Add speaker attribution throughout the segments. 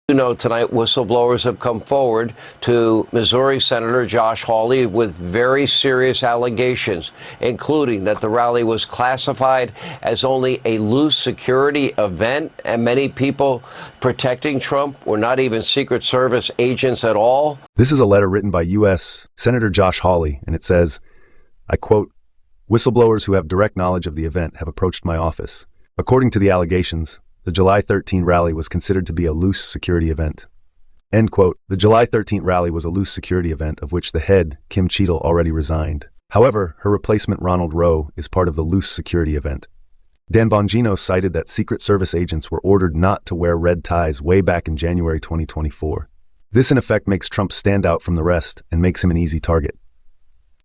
Speaker 1: You know, tonight, whistleblowers have come forward to Missouri Senator Josh Hawley with very serious allegations, including that the rally was classified as only a loose security event, and many people protecting Trump were not even Secret Service agents at all.
Speaker 2: This is a letter written by U.S. Senator Josh Hawley, and it says, I quote, "Whistleblowers who have direct knowledge of the event have approached my office. According to the allegations, the July 13 rally was considered to be a loose security event." End quote. The July 13 rally was a loose security event of which the head, Kim Cheatle, already resigned. However, her replacement, Ronald Rowe, is part of the loose security event. Dan Bongino cited that Secret Service agents were ordered not to wear red ties way back in January 2024. This in effect makes Trump stand out from the rest and makes him an easy target.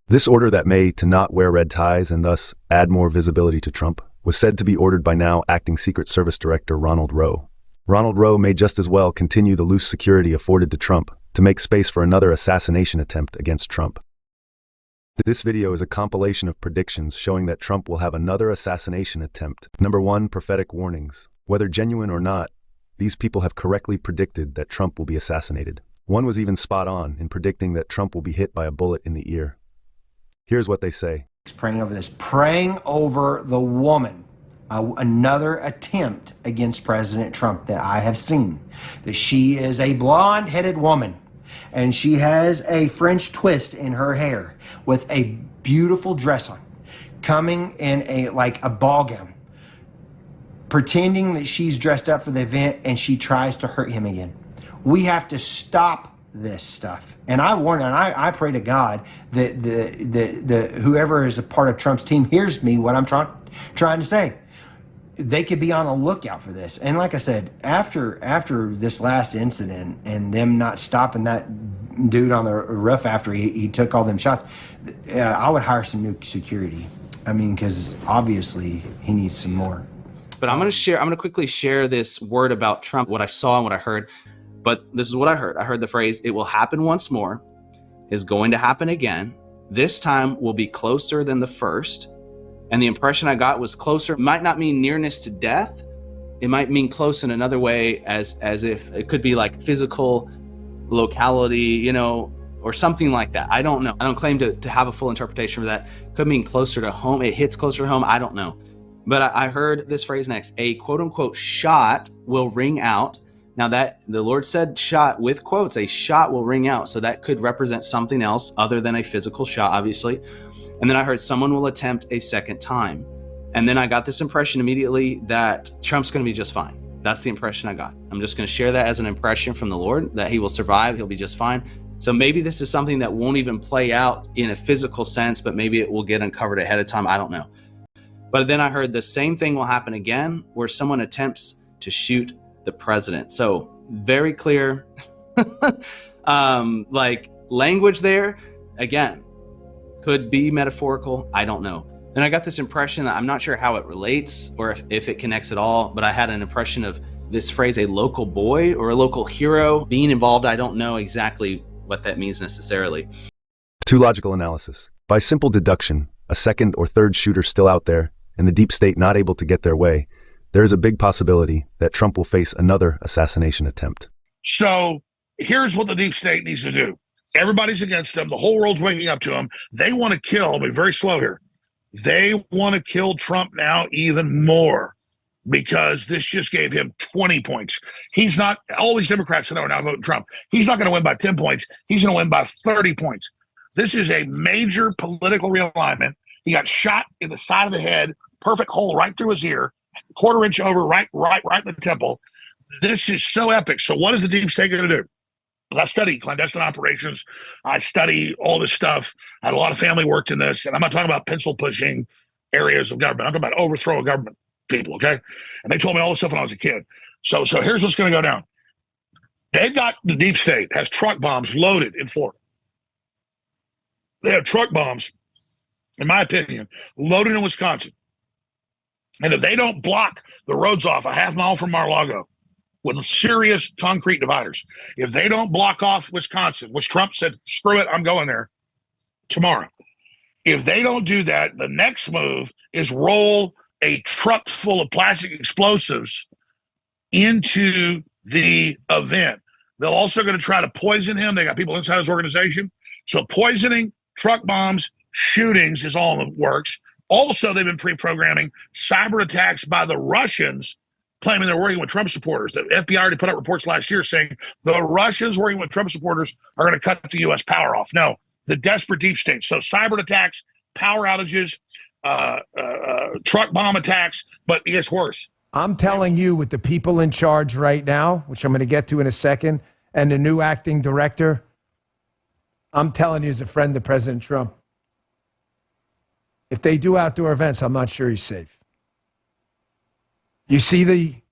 Speaker 2: This order that may to not wear red ties and thus add more visibility to Trump was said to be ordered by now acting Secret Service Director Ronald Rowe. Ronald Rowe may just as well continue the loose security afforded to Trump to make space for another assassination attempt against Trump. This video is a compilation of predictions showing that Trump will have another assassination attempt. Number 1, prophetic warnings. Whether genuine or not, these people have correctly predicted that Trump will be assassinated. One was even spot on in predicting that Trump will be hit by a bullet in the ear. Here's what they say.
Speaker 3: Praying over the woman. Another attempt against President Trump that I have seen. That she is a blonde-headed woman and she has a French twist in her hair with a beautiful dress on, coming in a ball gown, pretending that she's dressed up for the event, and she tries to hurt him again. We have to stop this stuff. And I warn, and I pray to God that the whoever is a part of Trump's team hears me what I'm trying to say. They could be on a lookout for this. And like I said, after this last incident and them not stopping that dude on the roof after he took all them shots, I would hire some new security. I mean, because obviously he needs some more.
Speaker 4: But I'm going to quickly share this word about Trump, what I saw and what I heard. But this is what I heard. I heard the phrase, "It will happen once more," is going to happen again. This time will be closer than the first. And the impression I got was closer might not mean nearness to death. It might mean close in another way, as if it could be like physical locality, or something like that. I don't know. I don't claim to have a full interpretation of that. Could mean closer to home. It hits closer to home. I don't know. But I heard this phrase next. A quote unquote shot will ring out. Now that the Lord said shot with quotes, a shot will ring out. So that could represent something else other than a physical shot, obviously. And then I heard someone will attempt a second time. And then I got this impression immediately that Trump's going to be just fine. That's the impression I got. I'm just going to share that as an impression from the Lord, that he will survive. He'll be just fine. So maybe this is something that won't even play out in a physical sense, but maybe it will get uncovered ahead of time. I don't know. But then I heard the same thing will happen again, where someone attempts to shoot the president. So very clear, language there. Again, could be metaphorical. I don't know. And I got this impression that I'm not sure how it relates or if it connects at all, but I had an impression of this phrase, a local boy or a local hero being involved. I don't know exactly what that means necessarily.
Speaker 2: 2, logical analysis. By simple deduction, a second or third shooter still out there and the deep state not able to get their way, there is a big possibility that Trump will face another assassination attempt.
Speaker 5: So here's what the deep state needs to do. Everybody's against him. The whole world's waking up to him. They want to kill, I'll be very slow here. They want to kill Trump now even more because this just gave him 20 points. He's not, all these Democrats that are now voting Trump, he's not going to win by 10 points. He's going to win by 30 points. This is a major political realignment. He got shot in the side of the head, perfect hole right through his ear, quarter inch over, right in the temple. This is so epic. So what is the deep state going to do? I study clandestine operations. I study all this stuff. I had a lot of family worked in this, and I'm not talking about pencil pushing areas of government. I'm talking about overthrow of government people, okay? And they told me all this stuff when I was a kid. So here's what's going to go down. They've got, the deep state has truck bombs loaded in Florida. They have truck bombs, in my opinion, loaded in Wisconsin. And if they don't block the roads off a half mile from Mar-a-Lago with serious concrete dividers, if they don't block off Wisconsin, which Trump said, screw it, I'm going there tomorrow. If they don't do that, the next move is roll a truck full of plastic explosives into the event. They're also going to try to poison him. They got people inside his organization. So poisoning, truck bombs, shootings is all in the works. Also, they've been pre-programming cyber attacks by the Russians, claiming they're working with Trump supporters. The FBI already put out reports last year saying the Russians working with Trump supporters are going to cut the U.S. power off. No, the desperate deep state. So cyber attacks, power outages, truck bomb attacks, but it gets worse.
Speaker 3: I'm telling you, with the people in charge right now, which I'm going to get to in a second, and the new acting director, I'm telling you as a friend of President Trump, if they do outdoor events, I'm not sure he's safe. You see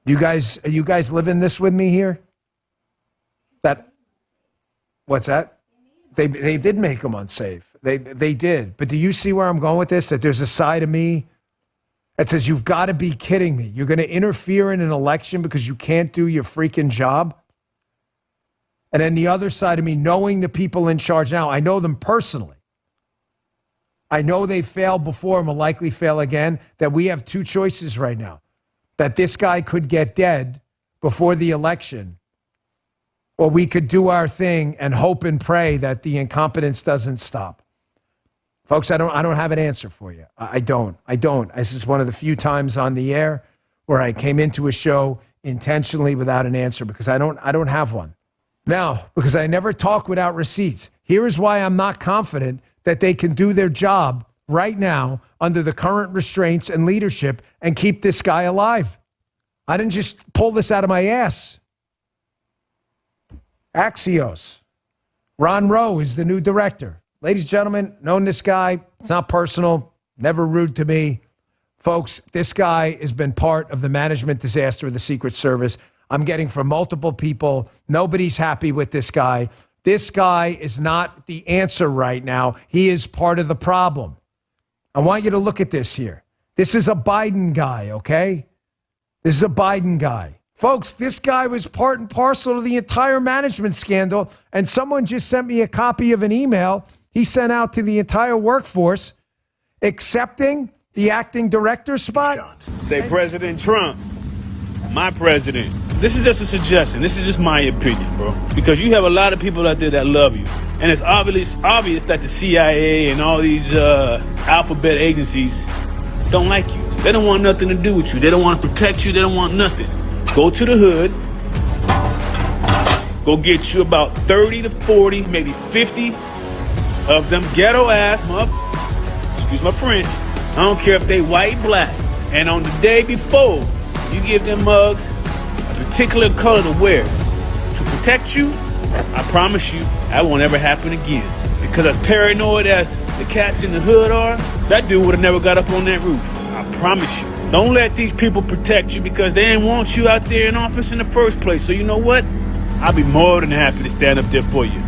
Speaker 3: you guys living this with me here? What's that? They did make him unsafe. They did. But do you see where I'm going with this? That there's a side of me that says, you've got to be kidding me. You're going to interfere in an election because you can't do your freaking job? And then the other side of me, knowing the people in charge now, I know them personally. I know they failed before and will likely fail again, that we have two choices right now. That this guy could get dead before the election, or we could do our thing and hope and pray that the incompetence doesn't stop. Folks, I don't have an answer for you. I don't. This is one of the few times on the air where I came into a show intentionally without an answer, because I don't have one. Now, because I never talk without receipts, here is why I'm not confident that they can do their job right now under the current restraints and leadership and keep this guy alive. I didn't just pull this out of my ass. Axios. Ron Rowe is the new director. Ladies and gentlemen, known this guy. It's not personal, never rude to me. Folks, this guy has been part of the management disaster of the Secret Service. I'm getting from multiple people, nobody's happy with this guy. This guy is not the answer right now. He is part of the problem. I want you to look at this here. This is a Biden guy, okay? This is a Biden guy. Folks, this guy was part and parcel of the entire management scandal, and someone just sent me a copy of an email he sent out to the entire workforce accepting the acting director spot.
Speaker 6: Say President Trump, my president. This is just a suggestion. This is just my opinion, bro. Because you have a lot of people out there that love you. And it's obvious that the CIA and all these alphabet agencies don't like you. They don't want nothing to do with you. They don't want to protect you. They don't want nothing. Go to the hood. Go get you about 30 to 40, maybe 50 of them ghetto-ass motherfuckers. Excuse my French. I don't care if they white, black. And on the day before, you give them mugs a particular color to wear to protect you. I promise you that won't ever happen again. Because as paranoid as the cats in the hood are, that dude would have never got up on that roof. I promise you. Don't let these people protect you because they didn't want you out there in office in the first place. So you know what? I'll be more than happy to stand up there for you.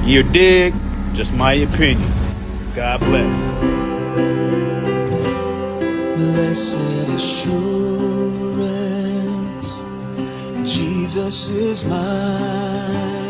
Speaker 6: You dig? Just my opinion. God bless.
Speaker 7: Blessed assurance, Jesus is mine.